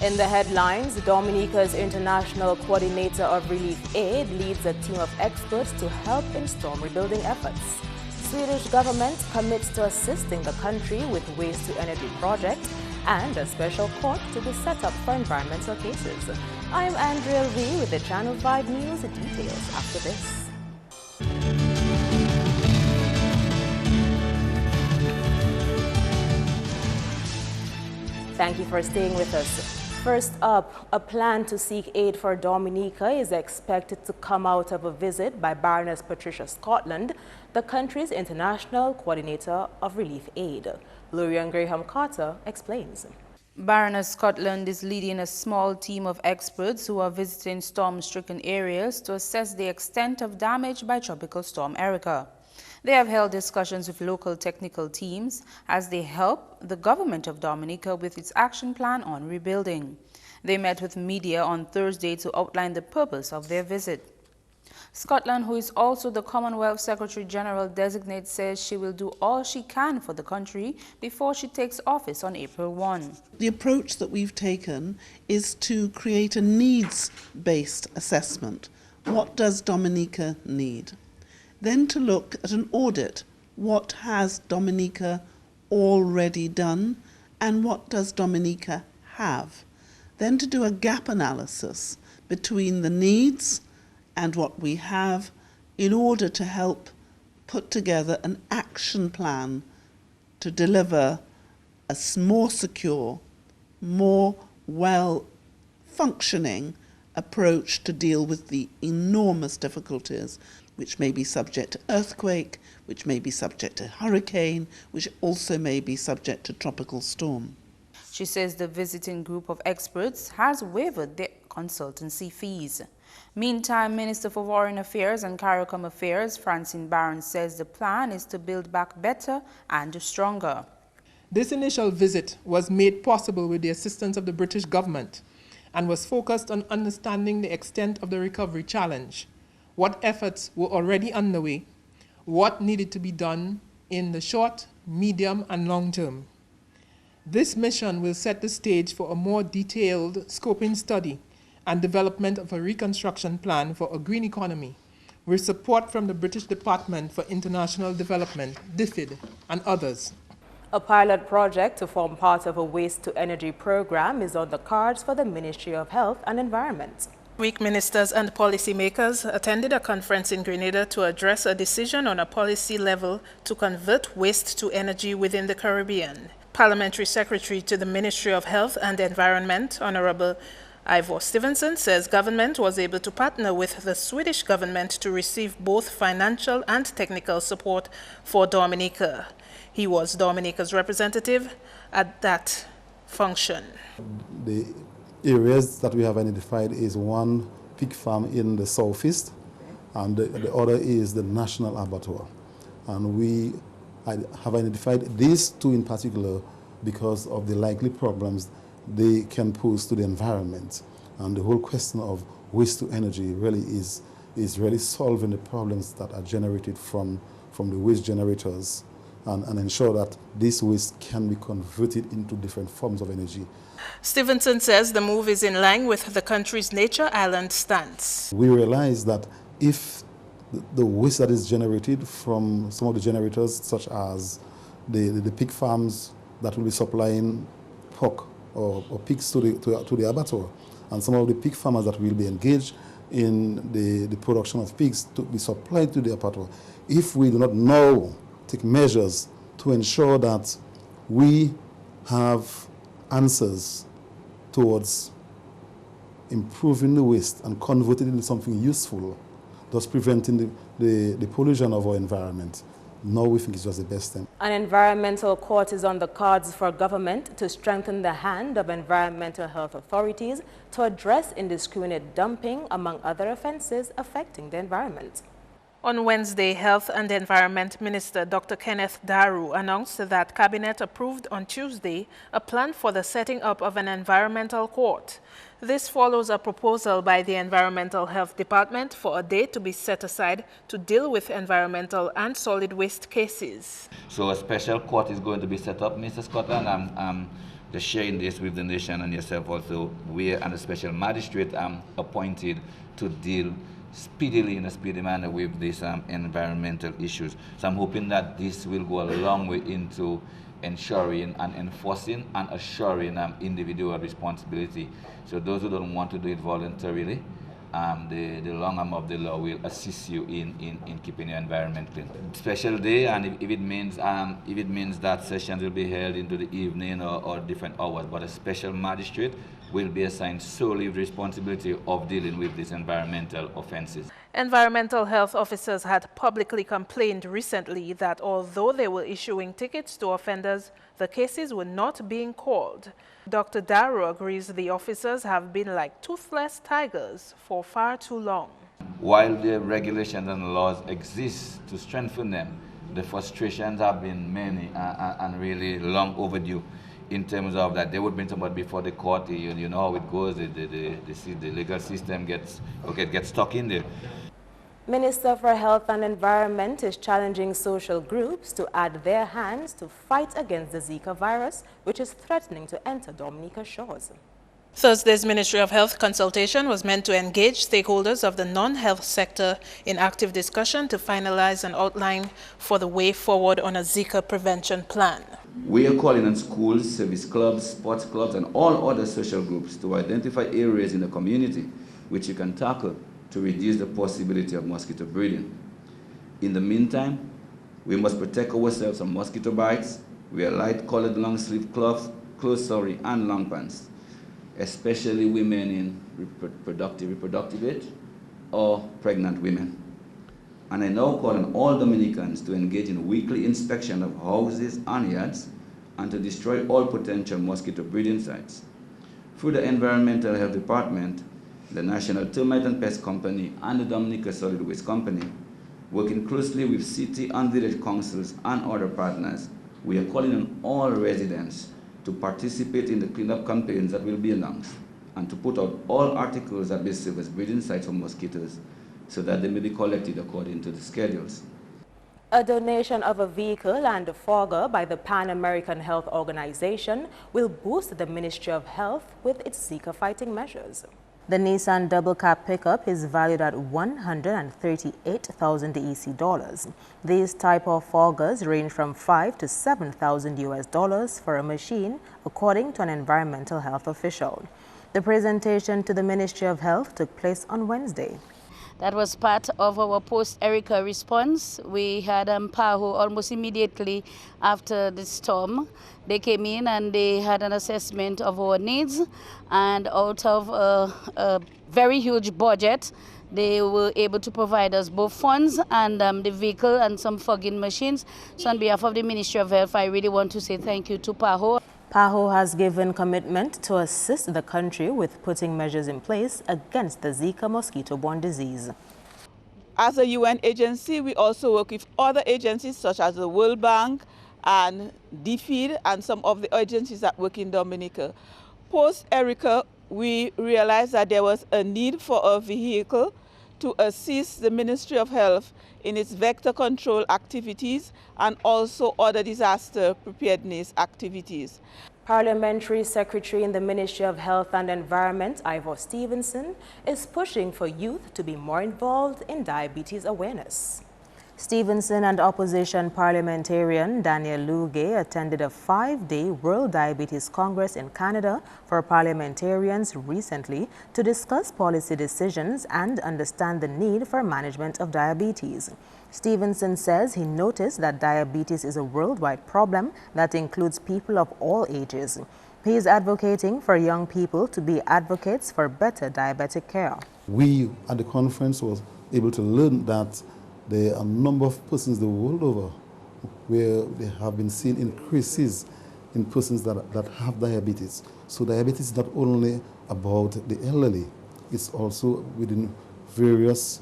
In the headlines, Dominica's International Coordinator of Relief Aid leads a team of experts to help in storm rebuilding efforts. Swedish government commits to assisting the country with waste-to-energy project, and a special court to be set up for environmental cases. I'm Andrea Lee with the Channel 5 News. Details after this. Thank you for staying with us. First up, a plan to seek aid for Dominica is expected to come out of a visit by Baroness Patricia Scotland, the country's International Coordinator of Relief Aid. Lurian Graham-Carter explains. Baroness Scotland is leading a small team of experts who are visiting storm-stricken areas to assess the extent of damage by Tropical Storm Erica. They have held discussions with local technical teams as they help the government of Dominica with its action plan on rebuilding. They met with media on Thursday to outline the purpose of their visit. Scotland, who is also the Commonwealth Secretary General designate, says she will do all she can for the country before she takes office on April 1. The approach that we've taken is to create a needs-based assessment. What does Dominica need? Then to look at an audit. What has Dominica already done and what does Dominica have? Then to do a gap analysis between the needs and what we have in order to help put together an action plan to deliver a more secure, more well-functioning approach to deal with the enormous difficulties which may be subject to earthquake, which may be subject to hurricane, which also may be subject to tropical storm. She says the visiting group of experts has waived their consultancy fees. Meantime, Minister for Foreign Affairs and CARICOM Affairs, Francine Barron, says the plan is to build back better and stronger. This initial visit was made possible with the assistance of the British government and was focused on understanding the extent of the recovery challenge, what efforts were already underway, what needed to be done in the short, medium, and long term. This mission will set the stage for a more detailed scoping study and development of a reconstruction plan for a green economy, with support from the British Department for International Development, DFID, and others. A pilot project to form part of a waste-to-energy program is on the cards for the Ministry of Health and Environment. Week ministers and policymakers attended a conference in Grenada to address a decision on a policy level to convert waste to energy within the Caribbean. Parliamentary Secretary to the Ministry of Health and Environment, Honorable Ivor Stevenson, says government was able to partner with the Swedish government to receive both financial and technical support for Dominica. He was Dominica's representative at that function. The areas that we have identified is one pig farm in the southeast, and the other is the National Abattoir. And we have identified these two in particular because of the likely problems they can pose to the environment. And the whole question of waste to energy really is really solving the problems that are generated from the waste generators and ensure that this waste can be converted into different forms of energy. Stevenson says the move is in line with the country's Nature Island stance. We realize that if the waste that is generated from some of the generators, such as the pig farms that will be supplying pork or pigs to the abattoir, and some of the pig farmers that will be engaged in the production of pigs to be supplied to the abattoir, if we do not now take measures to ensure that we have answers towards improving the waste and converting it into something useful, thus preventing the pollution of our environment, now we think it's just the best thing. An environmental court is on the cards for government to strengthen the hand of environmental health authorities to address indiscriminate dumping, among other offenses affecting the environment. On Wednesday, Health and Environment Minister Dr. Kenneth Daru announced that Cabinet approved on Tuesday a plan for the setting up of an environmental court. This follows a proposal by the Environmental Health Department for a day to be set aside to deal with environmental and solid waste cases. So a special court is going to be set up, Mr. Scotland. sharing this with the nation and yourself also. We and a special magistrate appointed to deal speedily, in a speedy manner, with these environmental issues. So I'm hoping that this will go a long way into ensuring and enforcing and assuring individual responsibility. So those who don't want to do it voluntarily, the long arm of the law will assist you in keeping your environment clean. Special day, and if it means that sessions will be held into the evening or different hours, but a special magistrate will be assigned solely with responsibility of dealing with these environmental offenses. Environmental health officers had publicly complained recently that although they were issuing tickets to offenders, the cases were not being called. Dr. Darrow agrees the officers have been like toothless tigers for far too long. While the regulations and laws exist to strengthen them, the frustrations have been many and really long overdue. In terms of that, they would bring somebody before the court. You know how it goes. The legal system gets stuck in there. Minister for Health and Environment is challenging social groups to add their hands to fight against the Zika virus, which is threatening to enter Dominica shores. Thursday's Ministry of Health consultation was meant to engage stakeholders of the non-health sector in active discussion to finalize an outline for the way forward on a Zika prevention plan. We are calling on schools, service clubs, sports clubs, and all other social groups to identify areas in the community which you can tackle to reduce the possibility of mosquito breeding. In the meantime, we must protect ourselves from mosquito bites. Wear light-colored long-sleeve clothes, and long pants, especially women in reproductive age or pregnant women. And I now call on all Dominicans to engage in weekly inspection of houses and yards and to destroy all potential mosquito breeding sites. Through the Environmental Health Department, the National Termite and Pest Company and the Dominica Solid Waste Company, working closely with city and village councils and other partners, we are calling on all residents to participate in the cleanup campaigns that will be announced and to put out all articles that may serve as breeding sites for mosquitoes so that they may be collected according to the schedules. A donation of a vehicle and a fogger by the Pan American Health Organization will boost the Ministry of Health with its Zika fighting measures. The Nissan double cab pickup is valued at $138,000 EC dollars. These type of foggers range from $5,000 to $7,000 US dollars for a machine, according to an environmental health official. The presentation to the Ministry of Health took place on Wednesday. That was part of our post-Erica response. We had PAHO almost immediately after the storm. They came in and they had an assessment of our needs, and out of a very huge budget, they were able to provide us both funds and the vehicle and some fogging machines. So on behalf of the Ministry of Health, I really want to say thank you to PAHO. PAHO has given commitment to assist the country with putting measures in place against the Zika mosquito-borne disease. As a UN agency, we also work with other agencies such as the World Bank and DFID and some of the agencies that work in Dominica. Post-Erica, we realized that there was a need for a vehicle to assist the Ministry of Health in its vector control activities and also other disaster preparedness activities. Parliamentary Secretary in the Ministry of Health and Environment, Ivor Stevenson, is pushing for youth to be more involved in diabetes awareness. Stevenson and opposition parliamentarian Daniel Luge attended a 5-day World Diabetes Congress in Canada for parliamentarians recently to discuss policy decisions and understand the need for management of diabetes. Stevenson says he noticed that diabetes is a worldwide problem that includes people of all ages. He is advocating for young people to be advocates for better diabetic care. We at the conference was able to learn that there are a number of persons the world over where they have been seen increases in persons that have diabetes. So diabetes is not only about the elderly, it's also within various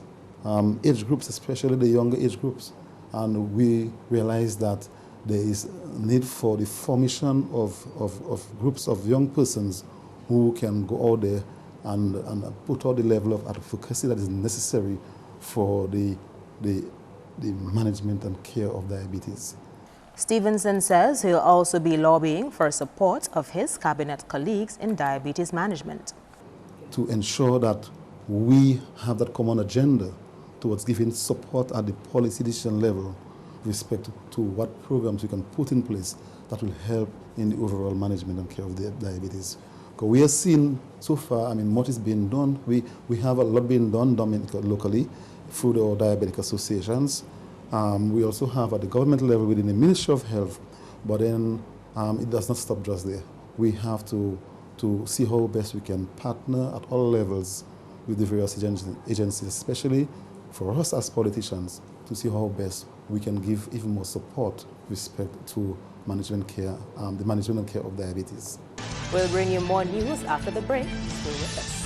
age groups, especially the younger age groups. And we realize that there is a need for the formation of groups of young persons who can go out there and put out the level of advocacy that is necessary for the management and care of diabetes. Stevenson says he'll also be lobbying for support of his cabinet colleagues in diabetes management. To ensure that we have that common agenda towards giving support at the policy decision level with respect to what programs we can put in place that will help in the overall management and care of the diabetes. Because we have seen so far, much is being done. We have a lot being done locally through the diabetic associations. We also have at the government level within the Ministry of Health, but then it does not stop just there. We have to see how best we can partner at all levels with the various agencies, especially for us as politicians, to see how best we can give even more support with respect to management care, the management and care of diabetes. We'll bring you more news after the break. Stay with us.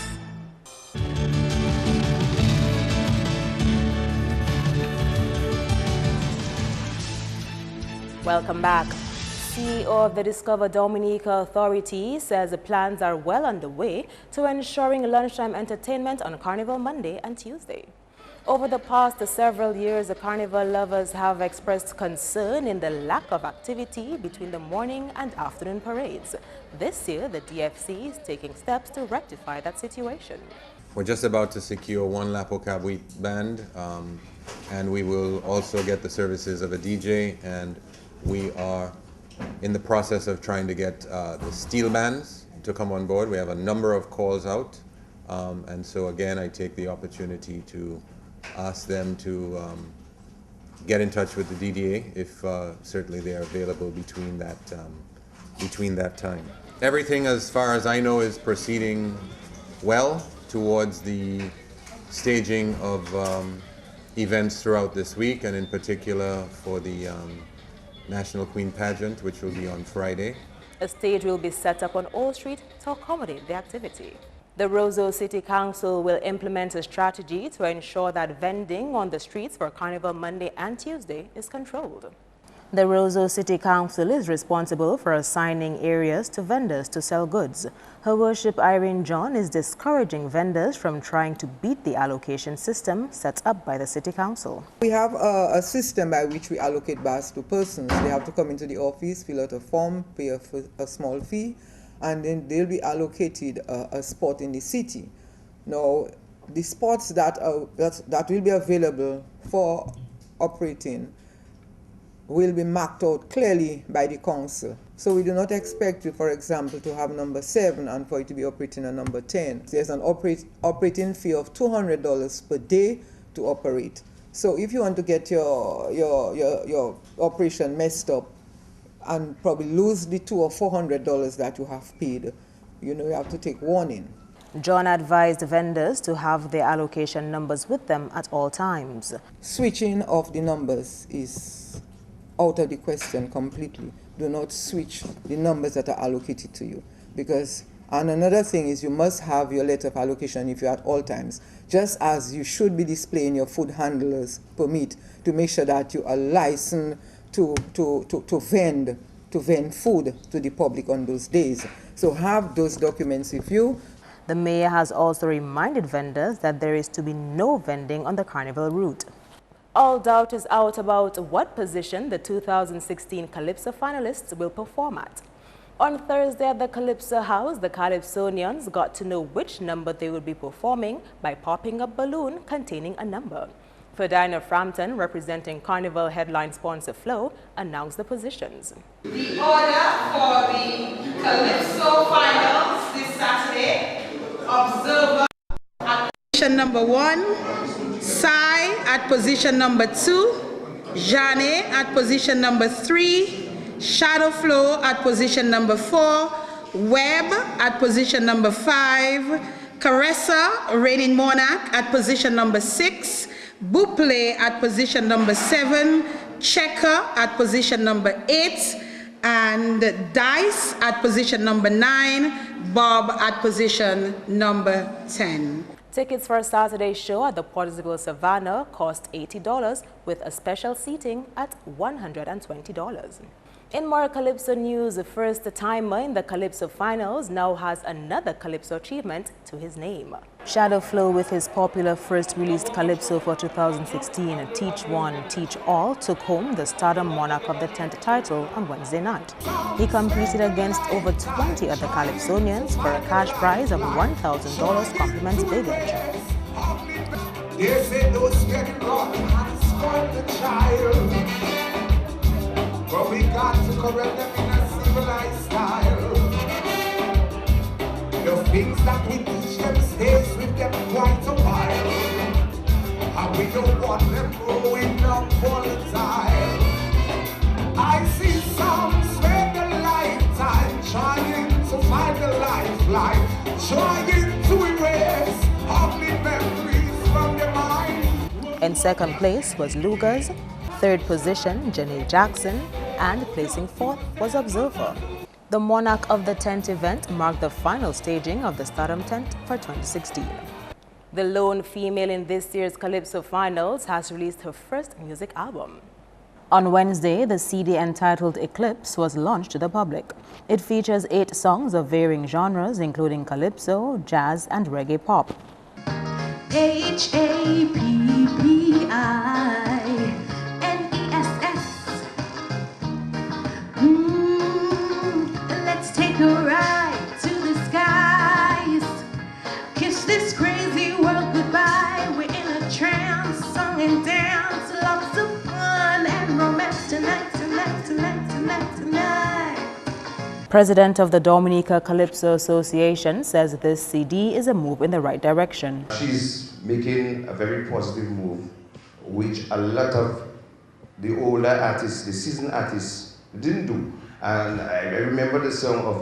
Welcome back. CEO of the Discover Dominica Authority says the plans are well underway to ensuring lunchtime entertainment on Carnival Monday and Tuesday. Over the past several years, the carnival lovers have expressed concern in the lack of activity between the morning and afternoon parades. This year, the DFC is taking steps to rectify that situation. We're just about to secure one Lapo Cabui band, and we will also get the services of a DJ, and we are in the process of trying to get the steel bands to come on board. We have a number of calls out, and so again, I take the opportunity to ask them to get in touch with the DDA if certainly they are available between that time. Everything, as far as I know, is proceeding well towards the staging of events throughout this week, and in particular for the National Queen Pageant, which will be on Friday. A stage will be set up on Old Street to accommodate the activity. The Roseau City Council will implement a strategy to ensure that vending on the streets for Carnival Monday and Tuesday is controlled. The Roseau City Council is responsible for assigning areas to vendors to sell goods. Her Worship Irene John is discouraging vendors from trying to beat the allocation system set up by the City Council. We have a system by which we allocate bars to persons. They have to come into the office, fill out a form, pay a small fee, and then they'll be allocated a spot in the city. Now, the spots that will be available for operating will be marked out clearly by the council. So we do not expect you, for example, to have number 7 and for it to be operating on number 10. There's an operating fee of $200 per day to operate. So if you want to get your operation messed up and probably lose the $200 or $400 that you have paid, you have to take warning. John advised vendors to have their allocation numbers with them at all times. Switching of the numbers is out of the question completely. Do not switch the numbers that are allocated to you. And another thing is you must have your letter of allocation if you're at all times, just as you should be displaying your food handler's permit to make sure that you are licensed to vend food to the public on those days. So have those documents with you. The mayor has also reminded vendors that there is to be no vending on the carnival route. All doubt is out about what position the 2016 Calypso finalists will perform at. On Thursday at the Calypso House, the Calypsonians got to know which number they would be performing by popping a balloon containing a number. Ferdinand Frampton, representing Carnival headline sponsor Flow, announced the positions. The order for the Calypso finals this Saturday: Observer at position number 1, Sai at position number 2, Jane at position number 3, Shadow Flow at position number 4, Webb at position number 5, Caressa, Reigning Monarch at position number 6, Buple at position number 7, Checker at position number 8, and Dice at position number 9, Bob at position number 10. Tickets for Saturday's show at the Portisville Savannah cost $80 with a special seating at $120. In more Calypso news, the first timer in the Calypso finals now has another Calypso achievement to his name. Shadow Flow, with his popular first released Calypso for 2016, Teach One, Teach All, took home the Stardom Monarch of the 10th title on Wednesday night. He competed against over 20 other Calypsonians for a cash prize of $1,000 compliments baggage. They say those getting wrong and spoil the child, but we got to correct them in a civilized style. The things that we teach them stays with them quite a while, and we don't want them growing up volatile. I see some spend a lifetime trying to find a lifeline, trying to erase ugly memories from their mind. In second place was Lugas, third position Janae Jackson, and placing fourth was Observer. The Monarch of the 10th event marked the final staging of the Stardom 10th for 2016. The lone female in this year's Calypso finals has released her first music album. On Wednesday, the CD entitled Eclipse was launched to the public. It features 8 songs of varying genres, including Calypso, jazz, and reggae pop. HAPPINESS. Let's take a ride to the skies. Kiss this crazy world goodbye. We're in a trance, song and dance. Lots of fun and romance tonight, tonight, tonight, tonight, tonight. President of the Dominica Calypso Association says this CD is a move in the right direction. She's making a very positive move, which a lot of the older artists, the seasoned artists, didn't do. And I remember the song of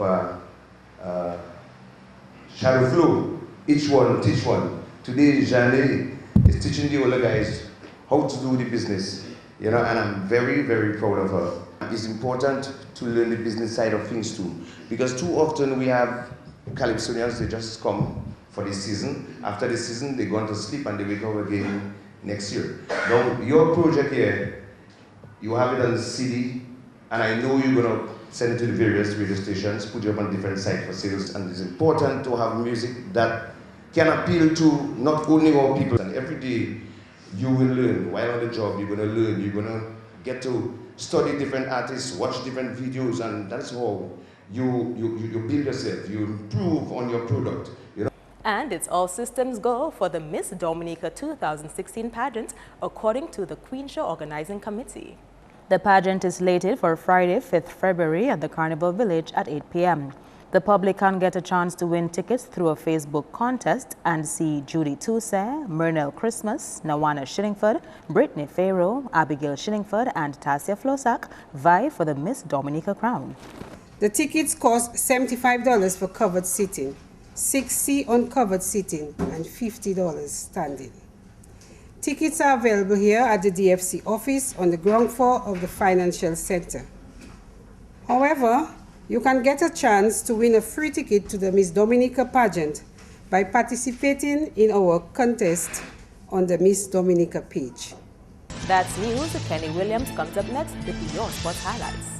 Shadow Flow, Each One, Teach One. Today, Janae is teaching the older guys how to do the business, you know, and I'm very, very proud of her. It's important to learn the business side of things too, because too often we have Calypsonians, they just come for the season. After the season, they go on to sleep and they wake up again next year. Now, your project here, you have it on the CD, and I know you're going to send it to the various radio stations, put it up on different sites for sales, and it's important to have music that can appeal to not only our people. And every day, you will learn. While on the job, you're going to learn. You're going to get to study different artists, watch different videos, and that's how you build yourself. You improve on your product. You know? And it's all systems go for the Miss Dominica 2016 pageant, according to the Queen Show Organizing Committee. The pageant is slated for Friday, 5th February at the Carnival Village at 8 p.m. The public can get a chance to win tickets through a Facebook contest and see Judy Toussaint, Murnell Christmas, Nawana Shillingford, Brittany Farrow, Abigail Shillingford, and Tassia Flosak vie for the Miss Dominica crown. The tickets cost $75 for covered seating, $60 uncovered seating, and $50 standing. Tickets are available here at the DFC office on the ground floor of the Financial Center. However, you can get a chance to win a free ticket to the Miss Dominica pageant by participating in our contest on the Miss Dominica page. That's news. Kenny Williams comes up next with your sports highlights.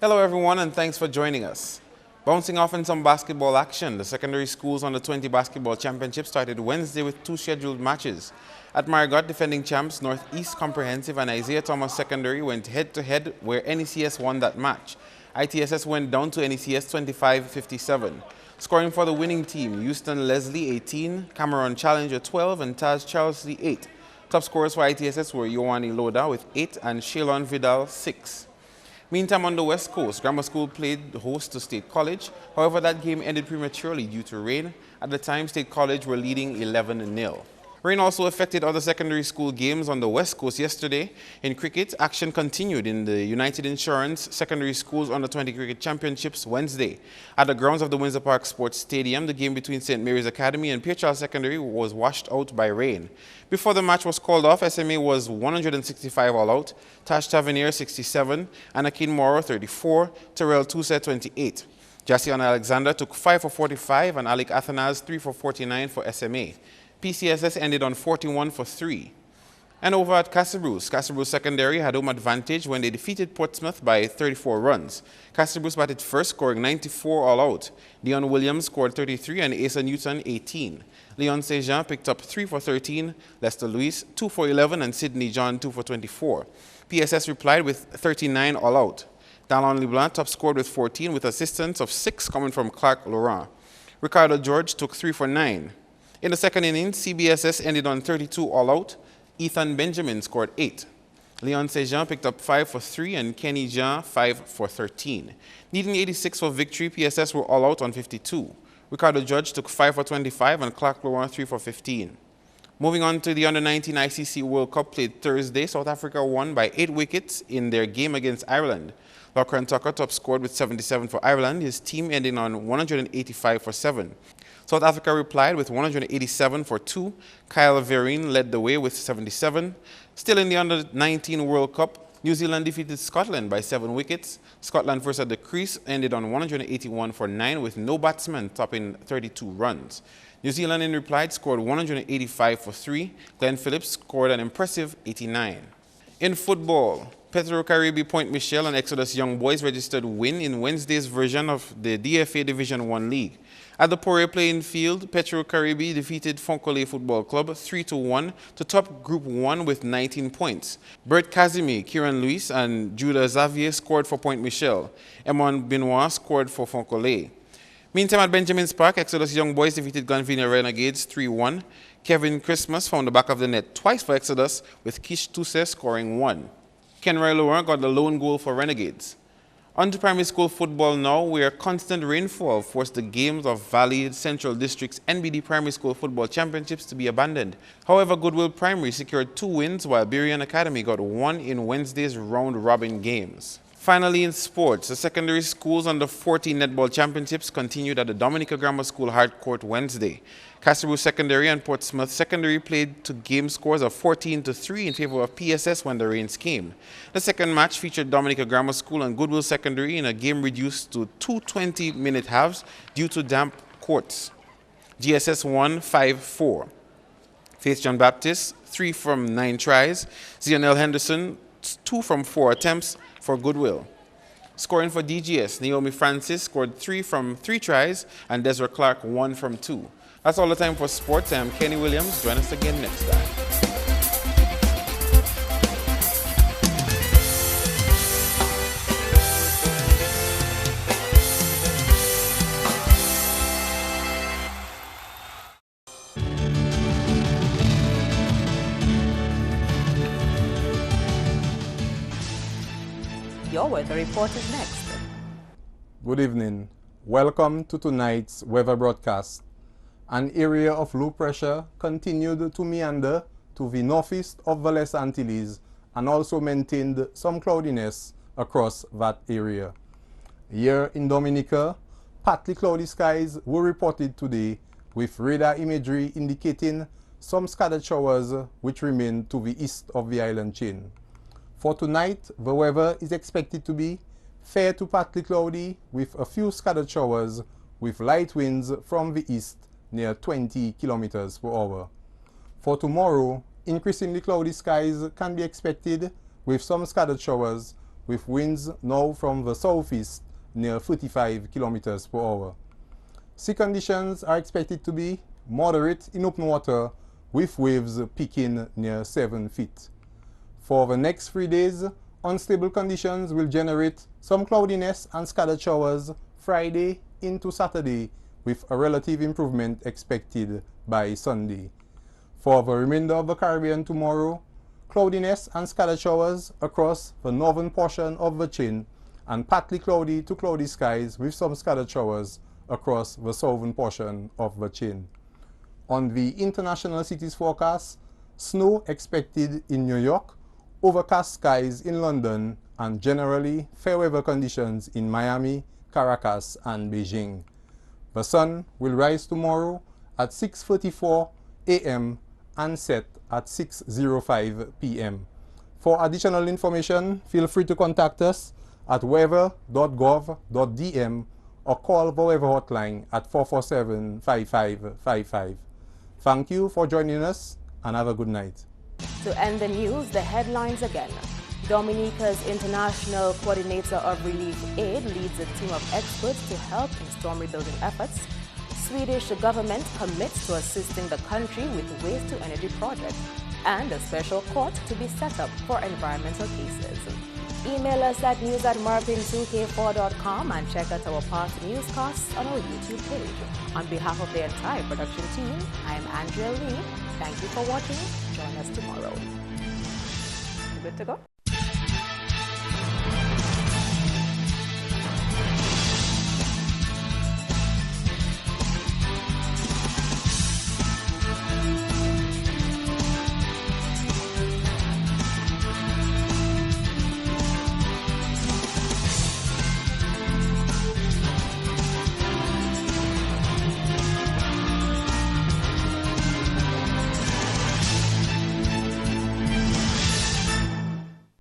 Hello everyone, and thanks for joining us. Bouncing off in some basketball action, the secondary schools under 20 basketball championship started Wednesday with 2 scheduled matches. At Marigot, defending champs Northeast Comprehensive and Isaiah Thomas Secondary went head-to-head where NECS won that match. ITSS went down to NECS 25-57. Scoring for the winning team, Houston Leslie 18, Cameron Challenger 12, and Taz Charlesley 8. Top scorers for ITSS were Ioani Loda with 8 and Shaylon Vidal 6. Meantime, on the West Coast, Grammar School played host to State College. However, that game ended prematurely due to rain. At the time, State College were leading 11-0. Rain also affected other secondary school games on the West Coast yesterday. In cricket, action continued in the United Insurance Secondary Schools Under-20 Cricket Championships Wednesday. At the grounds of the Windsor Park Sports Stadium, the game between St. Mary's Academy and Pierre Charles Secondary was washed out by rain. Before the match was called off, SMA was 165 all out, Tash Tavernier 67, Anakin Morrow 34, Terrell Toussaint 28. Jassian Alexander took 5 for 45 and Alec Athanaz 3 for 49 for SMA. PCSS ended on 41 for 3. And over at Castlebruce, Castlebruce Secondary had home advantage when they defeated Portsmouth by 34 runs. Castlebruce batted first, scoring 94 all out. Dion Williams scored 33 and Asa Newton 18. Leon Sejean picked up 3 for 13, Lester Lewis 2 for 11 and Sidney John 2 for 24. PSS replied with 39 all out. Dallon LeBlanc top scored with 14 with assistance of 6 coming from Clark Laurent. Ricardo George took 3 for 9. In the second innings, CBSS ended on 32 all out. Ethan Benjamin scored 8. Leon Sejean picked up 5 for 3 and Kenny Jean 5 for 13. Needing 86 for victory, PSS were all out on 52. Ricardo Judge took 5 for 25 and Clark Laurent 3 for 15. Moving on to the Under-19 ICC World Cup played Thursday, South Africa won by 8 wickets in their game against Ireland. Lachlan Tucker top scored with 77 for Ireland, his team ending on 185 for 7. South Africa replied with 187 for 2. Kyle Vereen led the way with 77. Still in the Under-19 World Cup, New Zealand defeated Scotland by 7 wickets. Scotland first at the crease ended on 181 for 9 with no batsman topping 32 runs. New Zealand in reply scored 185 for 3. Glenn Phillips scored an impressive 89. In football, Petro Caribe Point Michel and Exodus Young Boys registered win in Wednesday's version of the DFA Division 1 League. At the Poirier playing field, Petro Caribe defeated Fonkole Football Club 3-1 to top Group 1 with 19 points. Bert Casimir, Kieran Luis, and Judah Xavier scored for Point Michel. Emon Benoit scored for Fonkole. Meantime, at Benjamin's Park, Exodus Young Boys defeated Glenvina Renegades 3-1. Kevin Christmas found the back of the net twice for Exodus, with Kish Toussaint scoring 1. Kenroy Laurent got the lone goal for Renegades. On to primary school football now, where constant rainfall forced the games of Valley Central District's NBD Primary School Football Championships to be abandoned. However, Goodwill Primary secured 2 wins, while Berrien Academy got 1 in Wednesday's round-robin games. Finally, in sports, the secondary schools under 14 netball championships continued at the Dominica Grammar School hard court Wednesday. Castlebruce Secondary and Portsmouth Secondary played to game scores of 14-3 in favor of PSS when the rains came. The second match featured Dominica Grammar School and Goodwill Secondary in a game reduced to 2 20-minute halves due to damp courts. GSS won 5-4. Faith John Baptist, 3 from 9 tries. Zionel Henderson, 2 from 4 attempts for Goodwill. Scoring for DGS, Naomi Francis scored 3 from 3 tries and Desiree Clark 1 from 2. That's all the time for sports. I am Kenny Williams. Join us again next time. Your weather report is next. Good evening. Welcome to tonight's weather broadcast. An area of low pressure continued to meander to the northeast of the Les Antilles and also maintained some cloudiness across that area. Here in Dominica, partly cloudy skies were reported today with radar imagery indicating some scattered showers which remain to the east of the island chain. For tonight, the weather is expected to be fair to partly cloudy with a few scattered showers with light winds from the east near 20 kilometers per hour. For tomorrow, increasingly cloudy skies can be expected with some scattered showers with winds now from the southeast near 35 kilometers per hour. Sea conditions are expected to be moderate in open water with waves peaking near 7 feet. For the next 3 days, unstable conditions will generate some cloudiness and scattered showers Friday into Saturday, with a relative improvement expected by Sunday. For the remainder of the Caribbean tomorrow, cloudiness and scattered showers across the northern portion of the chain and partly cloudy to cloudy skies with some scattered showers across the southern portion of the chain. On the international cities forecast, snow expected in New York, overcast skies in London, and generally fair weather conditions in Miami, Caracas, and Beijing. The sun will rise tomorrow at 6:44 a.m. and set at 6:05 p.m. For additional information, feel free to contact us at weather.gov.dm or call the weather hotline at 447-5555. Thank you for joining us and have a good night. To end the news, the headlines again. Dominica's International Coordinator of Relief Aid leads a team of experts to help in storm rebuilding efforts. Swedish government commits to assisting the country with waste-to-energy projects, and a special court to be set up for environmental cases. Email us at news@marpin2k4.com and check out our past newscasts on our YouTube page. On behalf of the entire production team, I am Andrea Lee. Thank you for watching. Join us tomorrow. Good to go?